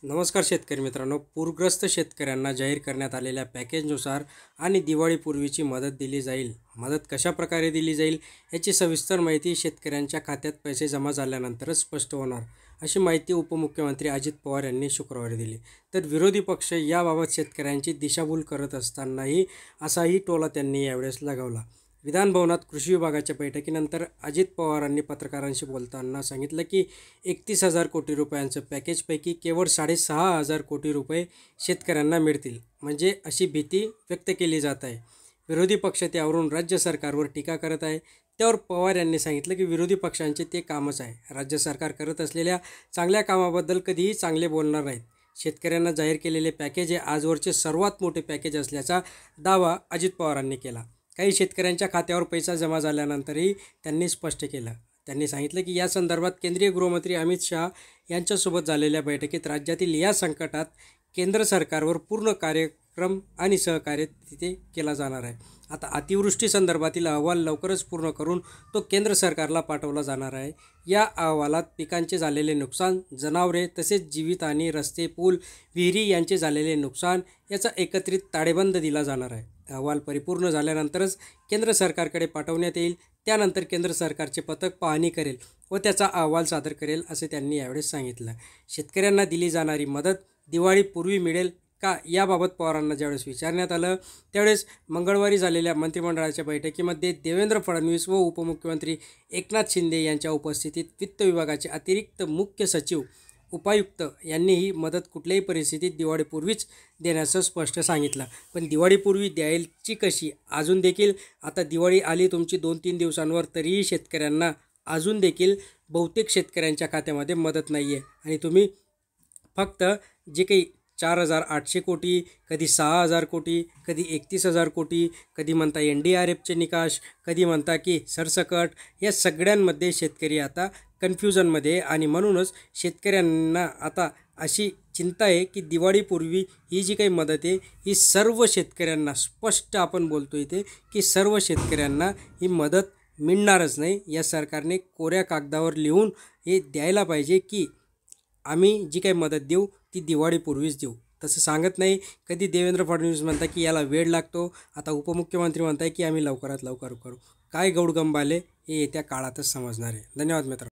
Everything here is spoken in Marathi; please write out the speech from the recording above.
नमस्कार शेतकरी मित्रांनो, पूरग्रस्त शेतकऱ्यांना जाहीर करण्यात आलेल्या पॅकेजनुसार आणि दिवाळीपूर्वीची मदत दिली जाईल. मदत कशा प्रकारे दिली जाईल याची सविस्तर माहिती शेतकऱ्यांच्या खात्यात पैसे जमा झाल्यानंतरच स्पष्ट होणार, अशी माहिती उपमुख्यमंत्री अजित पवार यांनी शुक्रवारी दिली. तर विरोधी पक्ष याबाबत शेतकऱ्यांची दिशाभूल करत असतानाही असाही टोला त्यांनी यावेळेस लगावला. विधानभवनात कृषी विभागाच्या बैठकीनंतर अजित पवारांनी पत्रकारांशी बोलताना सांगितलं की 31,000 कोटी रुपयांचं पॅकेजपैकी केवळ 6,500 कोटी रुपये शेतकऱ्यांना मिळतील, म्हणजे अशी भीती व्यक्त केली जात आहे. विरोधी पक्ष त्यावरून राज्य सरकारवर टीका करत आहे. त्यावर पवार यांनी सांगितलं की विरोधी पक्षांचे ते कामच आहे. राज्य सरकार करत असलेल्या चांगल्या कामाबद्दल कधीही चांगले बोलणार नाहीत. शेतकऱ्यांना जाहीर केलेले पॅकेज हे आजवरचे सर्वात मोठे पॅकेज असल्याचा दावा अजित पवारांनी केला. काही शेतकऱ्यांच्या खात्यावर पैसा जमा झाल्यानंतरही त्यांनी स्पष्ट केलं. त्यांनी सांगितलं की या संदर्भात केंद्रीय गृहमंत्री अमित शहा यांच्यासोबत झालेल्या बैठकीत राज्यातील या संकटात केंद्र सरकारवर पूर्ण कार्यक्रम आणि सहकार्य तिथे केला जाणार आहे. आता अतिवृष्टी संदर्भातील अहवाल लवकरच पूर्ण करून तो केंद्र सरकारला पाठवला जाणार आहे. या अहवालात पिकांचे झालेले नुकसान, जनावरे तसेच जीवितहानी, रस्ते, पूल, विहिरी यांचे झालेले नुकसान याचा एकत्रित ताळेबंद दिला जाणार आहे. अहवाल परिपूर्ण झाल्यानंतरच केंद्र सरकारकडे पाठवण्यात येईल. त्यानंतर केंद्र सरकारचे पथक पाहणी करेल व त्याचा अहवाल सादर करेल, असे त्यांनी यावेळेस सांगितलं. शेतकऱ्यांना दिली जाणारी मदत दिवाळीपूर्वी मिळेल का, याबाबत पवारांना ज्यावेळेस विचारण्यात आलं त्यावेळेस मंगळवारी झालेल्या मंत्रिमंडळाच्या बैठकीमध्ये देवेंद्र फडणवीस व उपमुख्यमंत्री एकनाथ शिंदे यांच्या उपस्थितीत वित्त विभागाचे अतिरिक्त मुख्य सचिव उपायुक्त यांनी ही मदत कुठल्याही परिस्थितीत दिवाळीपूर्वीच देण्याचं स्पष्ट सांगितलं. पण दिवाळीपूर्वी द्यायची कशी, अजून देखील आता दिवाळी आली तुमची 2-3 दिवसांवर, तरीही शेतकऱ्यांना अजून देखील बहुतेक शेतकऱ्यांच्या खात्यामध्ये मदत नाही आहे. आणि तुम्ही फक्त जे काही 4,800 कोटी, कधी 6,000 कोटी, कधी 31,000 कोटी, कधी म्हणता NDRFचे निकाष, कधी म्हणता की सरसकट, या सगळ्यांमध्ये शेतकरी आता कन्फ्युजनमध्ये. आणि म्हणूनच शेतकऱ्यांना आता अशी चिंता आहे की दिवाळीपूर्वी ही जी काही मदत आहे ही सर्व शेतकऱ्यांना, स्पष्ट आपण बोलतो इथे की सर्व शेतकऱ्यांना ही मदत मिळणारच नाही. या सरकारने कोऱ्या कागदावर लिहून हे द्यायला पाहिजे की आम्ही जी काही मदत देऊ ती दिवाळीपूर्वीच देऊ. तसं सांगत नाही. कधी देवेंद्र फडणवीस म्हणतात की याला वेळ लागतो, आता उपमुख्यमंत्री म्हणताय की आम्ही लवकरात लवकर करू. काय गौडगंबाले हे येत्या काळातच समजणार आहे. धन्यवाद मित्रांनो.